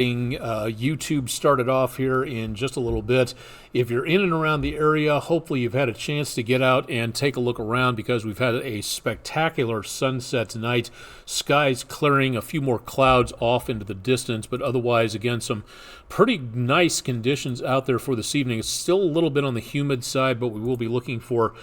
YouTube started off here in just a little bit. If you're in and around the area, hopefully you've had a chance to get out and take a look around because we've had a spectacular sunset tonight. Skies clearing, a few more clouds off into the distance, but otherwise, again, some pretty nice conditions out there for this evening. It's still a little bit on the humid side, but we will be looking for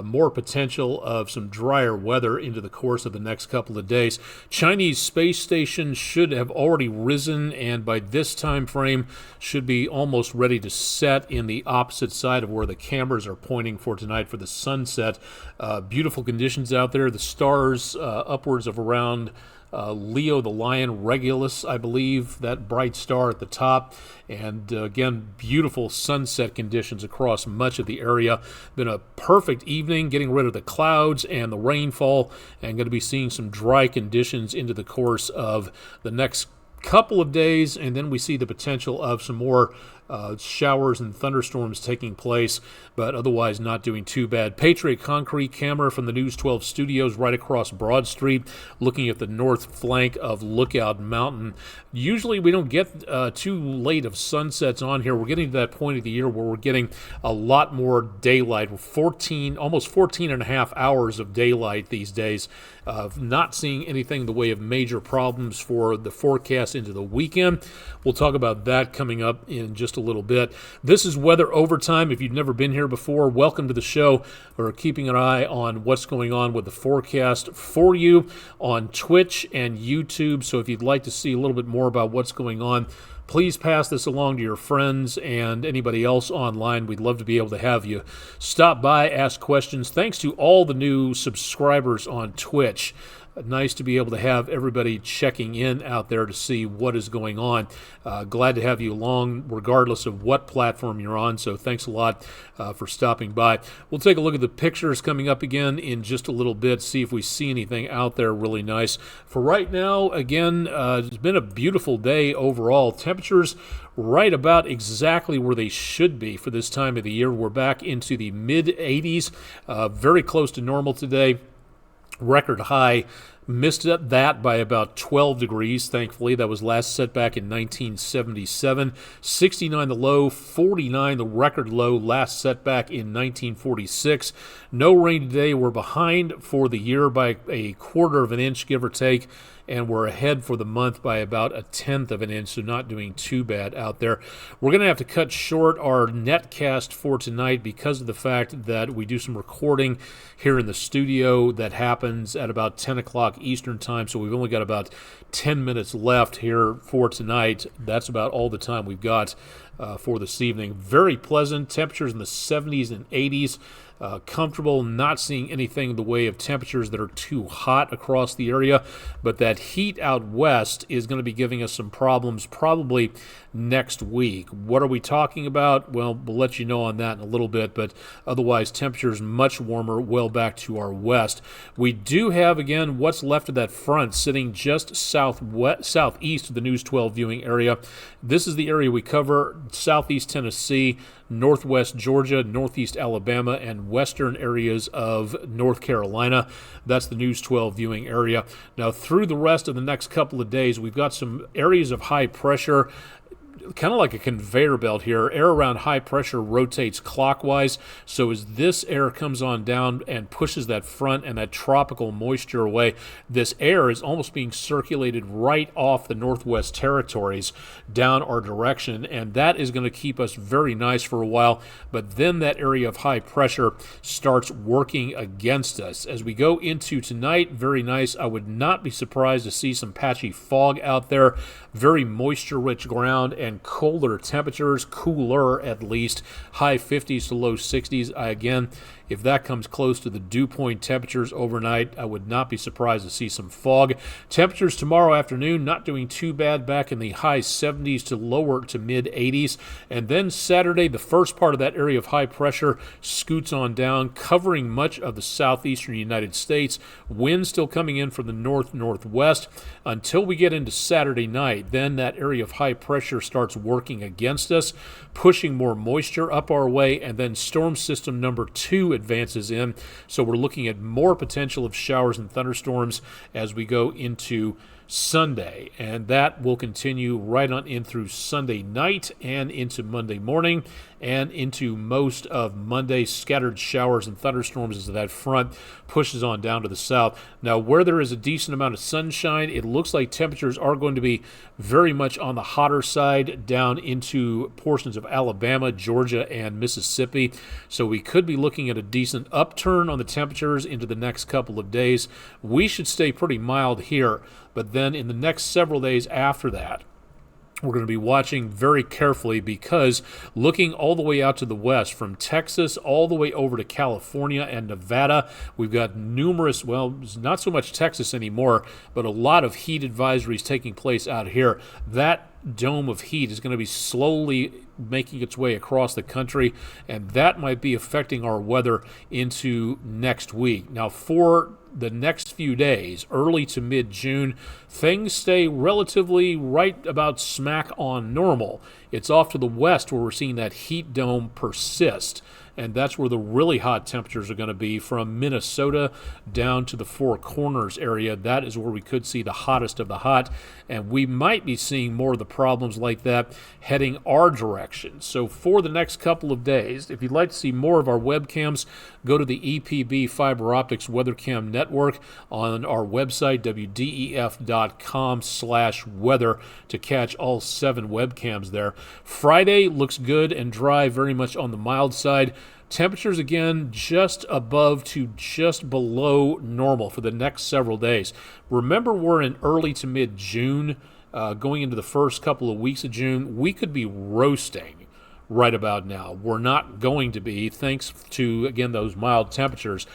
more potential of some drier weather into the course of the next couple of days. Chinese space station should have already risen, and by this time frame should be almost ready to set in the opposite side of where the cameras are pointing for tonight for the sunset. Beautiful conditions out there. The stars upwards of around Leo the Lion, Regulus, I believe, that bright star at the top. And again, beautiful sunset conditions across much of the area. Been a perfect evening, getting rid of the clouds and the rainfall, and going to be seeing some dry conditions into the course of the next couple of days, and then we see the potential of some more showers and thunderstorms taking place, but otherwise not doing too bad. Patriot Concrete camera from the News 12 studios right across Broad Street, looking at the north flank of Lookout Mountain. Usually we don't get too late of sunsets on here. We're getting to that point of the year where we're getting a lot more daylight. We're almost 14 and a half hours of daylight these days. Not seeing anything in the way of major problems for the forecast into the weekend. We'll talk about that coming up in just a little bit. This is Weather Overtime. If you've never been here before, welcome to the show. We're keeping an eye on what's going on with the forecast for you on Twitch and YouTube. So if you'd like to see a little bit more about what's going on, please pass this along to your friends and anybody else online. We'd love to be able to have you stop by, ask questions. Thanks to all the new subscribers on Twitch. Nice to be able to have everybody checking in out there to see what is going on. Glad to have you along regardless of what platform you're on, so thanks a lot for stopping by. We'll take a look at the pictures coming up again in just a little bit, see if we see anything out there really nice. For right now, again, it's been a beautiful day overall. Temperatures right about exactly where they should be for this time of the year. We're back into the mid-80s, very close to normal today. Record high, missed that by about 12 degrees, thankfully. That was last set back in 1977. 69 the low, 49 the record low, last set back in 1946. No rain today. We're behind for the year by a quarter of an inch, give or take, and we're ahead for the month by about a tenth of an inch, so not doing too bad out there. We're going to have to cut short our netcast for tonight because of the fact that we do some recording here in the studio that happens at about 10 o'clock Eastern time, so we've only got about 10 minutes left here for tonight. That's about all the time we've got for this evening. Very pleasant temperatures in the 70s and 80s. Comfortable, not seeing anything in the way of temperatures that are too hot across the area, but that heat out west is going to be giving us some problems probably next week. What are we talking about? Well, we'll let you know on that in a little bit, but otherwise temperatures much warmer, well back to our west. We do have, again, what's left of that front sitting just southeast of the News 12 viewing area. This is the area we cover: southeast Tennessee, northwest Georgia, northeast Alabama, and western areas of North Carolina. That's the News 12 viewing area. Now, through the rest of the next couple of days, we've got some areas of high pressure, kind of like a conveyor belt here. Air around high pressure rotates clockwise, so as this air comes on down and pushes that front and that tropical moisture away, this air is almost being circulated right off the Northwest Territories down our direction, and that is going to keep us very nice for a while. But then that area of high pressure starts working against us. As we go into tonight, very nice. I would not be surprised to see some patchy fog out there. Very moisture-rich ground and colder temperatures, cooler at least, high 50s to low 60s. Again, if that comes close to the dew point temperatures overnight, I would not be surprised to see some fog. Temperatures tomorrow afternoon not doing too bad, back in the high 70s to lower to mid 80s. And then Saturday, the first part of that area of high pressure scoots on down, covering much of the southeastern United States. Wind still coming in from the north-northwest until we get into Saturday night. Then that area of high pressure starts working against us, pushing more moisture up our way, and then storm system number 2 advances in. So we're looking at more potential of showers and thunderstorms as we go into Sunday, and that will continue right on in through Sunday night and into Monday morning and into most of Monday. Scattered showers and thunderstorms as that front pushes on down to the south. Now, where there is a decent amount of sunshine, it looks like temperatures are going to be very much on the hotter side down into portions of Alabama, Georgia, and Mississippi. So we could be looking at a decent upturn on the temperatures into the next couple of days. We should stay pretty mild here, but then in the next several days after that, we're going to be watching very carefully, because looking all the way out to the west, from Texas all the way over to California and Nevada, we've got numerous, well, not so much Texas anymore, but a lot of heat advisories taking place out here. That dome of heat is going to be slowly making its way across the country, and that might be affecting our weather into next week. Now, for the next few days, early to mid-June, things stay relatively right about smack on normal. It's off to the west where we're seeing that heat dome persist, and that's where the really hot temperatures are going to be, from Minnesota down to the Four Corners area. That is where we could see the hottest of the hot, and we might be seeing more of the problems like that heading our direction. So for the next couple of days, if you'd like to see more of our webcams, go to the EPB Fiber Optics WeatherCam Network on our website, wdef.com/weather, to catch all 7 webcams there. Friday looks good and dry, very much on the mild side. Temperatures, again, just above to just below normal for the next several days. Remember, we're in early to mid-June, going into the first couple of weeks of June. We could be roasting right about now. We're not going to be, thanks to, again, those mild temperatures.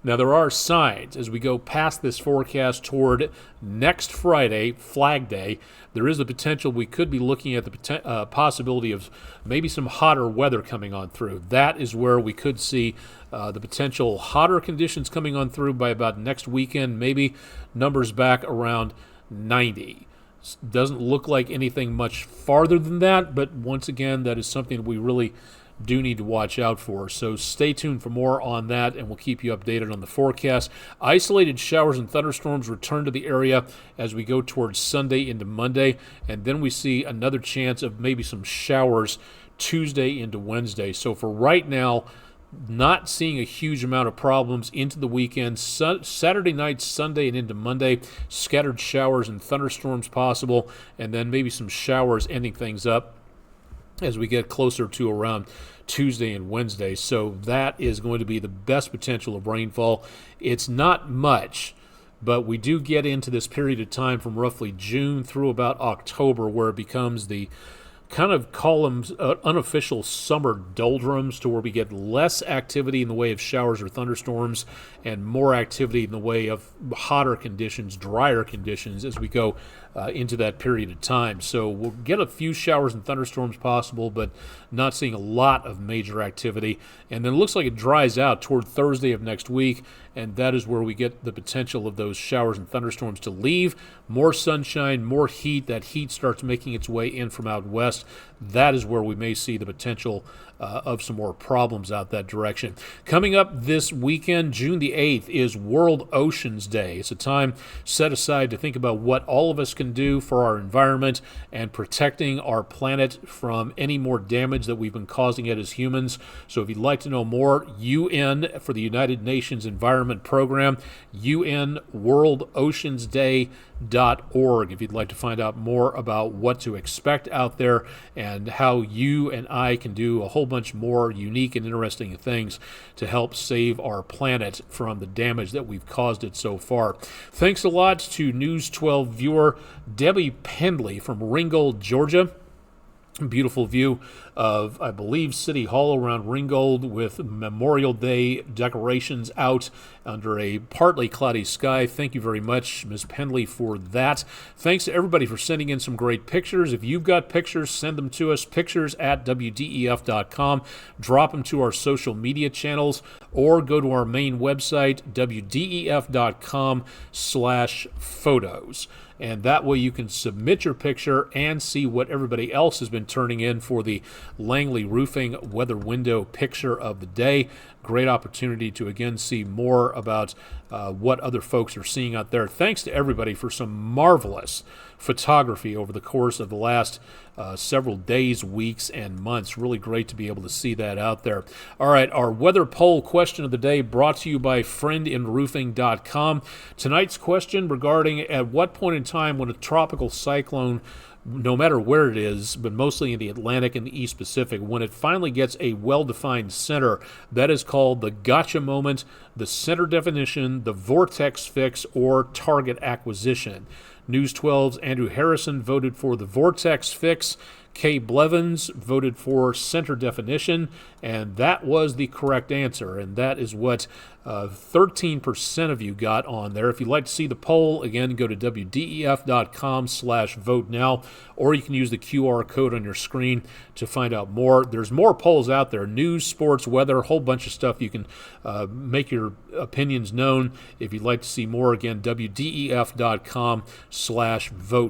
Now, there are signs as we go past this forecast toward next Friday, Flag Day. There is a potential we could be looking at the possibility of maybe some hotter weather coming on through. That is where we could see the potential hotter conditions coming on through by about next weekend, maybe numbers back around 90. Doesn't look like anything much farther than that, but once again, that is something we really do need to watch out for. So stay tuned for more on that, and we'll keep you updated on the forecast. Isolated showers and thunderstorms return to the area as we go towards Sunday into Monday, and then we see another chance of maybe some showers Tuesday into Wednesday. So for right now, not seeing a huge amount of problems into the weekend. Saturday night, Sunday, and into Monday, scattered showers and thunderstorms possible, and then maybe some showers ending things up as we get closer to around Tuesday and Wednesday. So that is going to be the best potential of rainfall. It's not much, but we do get into this period of time from roughly June through about October, where it becomes the kind of call them unofficial summer doldrums, to where we get less activity in the way of showers or thunderstorms and more activity in the way of hotter conditions, drier conditions as we go into that period of time. So we'll get a few showers and thunderstorms possible, but not seeing a lot of major activity. And then it looks like it dries out toward Thursday of next week, and that is where we get the potential of those showers and thunderstorms to leave. More sunshine, more heat. That heat starts making its way in from out west. That is where we may see the potential of some more problems out that direction. Coming up this weekend, June the 8th, is World Oceans Day. It's a time set aside to think about what all of us can do for our environment and protecting our planet from any more damage that we've been causing it as humans. So if you'd like to know more, UN for the United Nations Environment Program, UNWorldOceansDay.org, if you'd like to find out more about what to expect out there and how you and I can do a whole bunch more unique and interesting things to help save our planet from the damage that we've caused it so far. Thanks a lot to News 12 viewer Debbie Pendley from Ringgold, Georgia. Beautiful view of, I believe, City Hall around Ringgold, with Memorial Day decorations out under a partly cloudy sky. Thank you very much, Ms. Pendley, for that. Thanks to everybody for sending in some great pictures. If you've got pictures, send them to us, pictures@wdef.com. Drop them to our social media channels, or go to our main website, wdef.com/photos. and that way you can submit your picture and see what everybody else has been turning in for the Langley Roofing Weather Window Picture of the Day. Great opportunity to again see more about what other folks are seeing out there. Thanks to everybody for some marvelous photography over the course of the last several days, weeks, and months. Really great to be able to see that out there. All right, our weather poll question of the day brought to you by friendinroofing.com. Tonight's question regarding at what point in time when a tropical cyclone, no matter where it is, but mostly in the Atlantic and the East Pacific, when it finally gets a well-defined center, that is called the gotcha moment, the center definition, the vortex fix, or target acquisition. News 12's Andrew Harrison voted for the vortex fix. Kay Blevins voted for center definition, and that was the correct answer, and that is what 13% of you got on there. If you'd like to see the poll, again, go to wdef.com/vote now, or you can use the QR code on your screen to find out more. There's more polls out there, news, sports, weather, a whole bunch of stuff. You can make your opinions known. If you'd like to see more, again, wdef.com/vote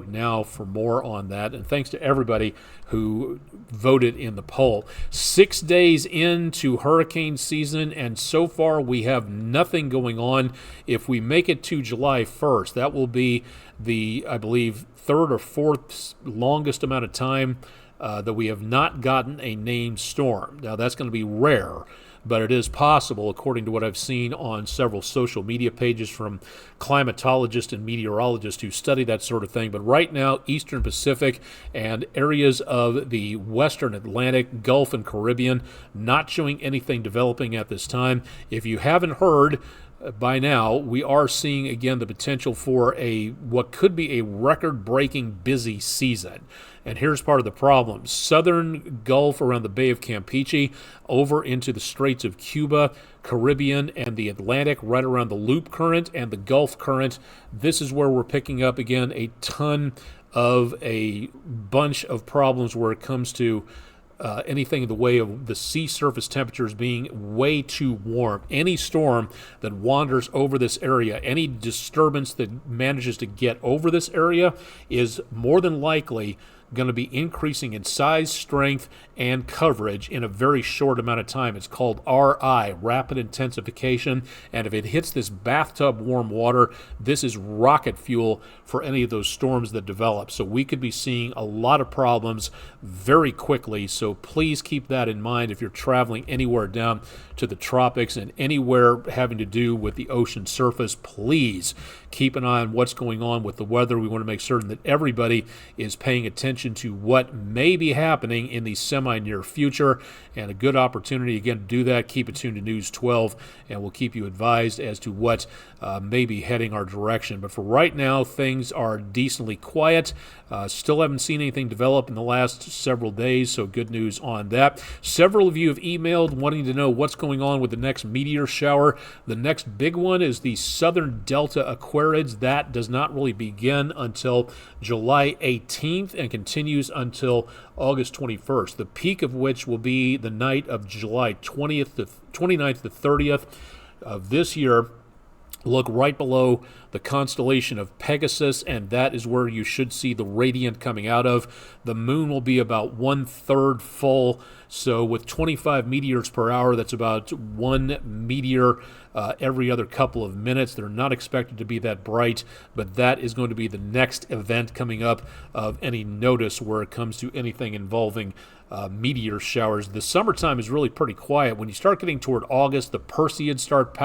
now for more on that. And thanks to everybody who voted in the poll. 6 days into hurricane season, and so far we have nothing going on. If we make it to July 1st, that will be the, I believe, third or fourth longest amount of time that we have not gotten a named storm. Now, that's going to be rare, but it is possible, according to what I've seen on several social media pages from climatologists and meteorologists who study that sort of thing. But right now, Eastern Pacific and areas of the Western Atlantic, Gulf, and Caribbean, not showing anything developing at this time. If you haven't heard, by now, we are seeing again the potential for what could be a record-breaking busy season. And here's part of the problem. Southern Gulf around the Bay of Campeche, over into the Straits of Cuba, Caribbean, and the Atlantic, right around the Loop Current and the Gulf Current. This is where we're picking up, again, a ton of a bunch of problems where it comes to anything in the way of the sea surface temperatures being way too warm. Any storm that wanders over this area, any disturbance that manages to get over this area is more than likely going to be increasing in size, strength, and coverage in a very short amount of time. It's called RI, rapid intensification, and if it hits this bathtub warm water, this is rocket fuel for any of those storms that develop. So we could be seeing a lot of problems very quickly, so please keep that in mind if you're traveling anywhere down to the tropics and anywhere having to do with the ocean surface. Please keep an eye on what's going on with the weather. We want to make certain that everybody is paying attention to what may be happening in the semi-near future, and a good opportunity again to do that. Keep it tuned to News 12, and we'll keep you advised as to what may be heading our direction. But for right now, things are decently quiet. Still haven't seen anything develop in the last several days, so good news on that. Several of you have emailed wanting to know what's going on with the next meteor shower. The next big one is the Southern Delta Aquarids. That does not really begin until July 18th and continues until August 21st, the peak of which will be the night of July 20th to 29th to 30th of this year. Look right below the constellation of Pegasus, and that is where you should see the radiant coming out of. The moon will be about 1/3 full, so with 25 meteors per hour, that's about one meteor every other couple of minutes. They're not expected to be that bright, but that is going to be the next event coming up of any notice where it comes to anything involving meteor showers. The summertime is really pretty quiet. When you start getting toward August, the Perseids start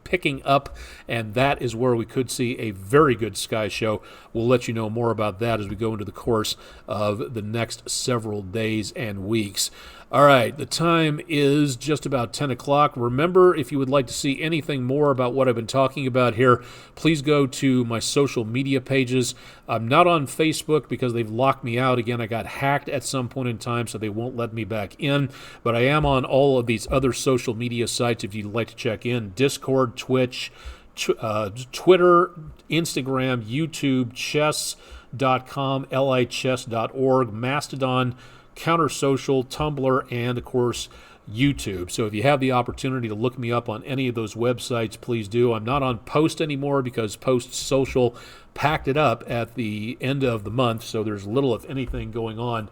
picking up, and that is where we could see a very good sky show. We'll let you know more about that as we go into the course of the next several days and weeks. All right, the time is just about 10 o'clock. Remember, if you would like to see anything more about what I've been talking about here, please go to my social media pages. I'm not on Facebook because they've locked me out. Again, I got hacked at some point in time, so they won't let me back in. But I am on all of these other social media sites if you'd like to check in. Discord, Twitch, Twitter, Instagram, YouTube, chess.com, lichess.org, Mastodon, Counter Social, Tumblr, and of course YouTube. So if you have the opportunity to look me up on any of those websites, please do. I'm not on Post anymore because Post Social packed it up at the end of the month, so there's little, if anything, going on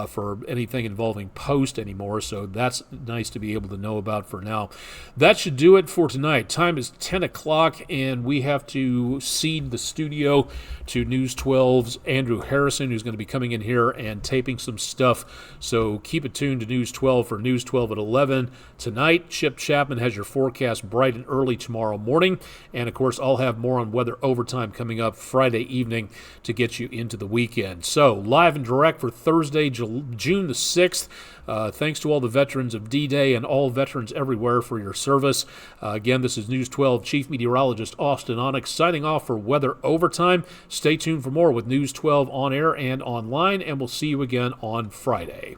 for anything involving post anymore, so that's nice to be able to know about for now. That should do it for tonight. Time is 10 o'clock, and we have to cede the studio to News 12's Andrew Harrison, who's going to be coming in here and taping some stuff, so keep it tuned to News 12 for News 12 at 11 tonight. Chip Chapman has your forecast bright and early tomorrow morning, and of course I'll have more on weather overtime coming up Friday evening to get you into the weekend. So live and direct for Thursday, June the 6th. Thanks to all the veterans of D-Day and all veterans everywhere for your service. Again, this is News 12 Chief Meteorologist Austen Onek signing off for Weather Overtime. Stay tuned for more with News 12 on air and online, and we'll see you again on Friday.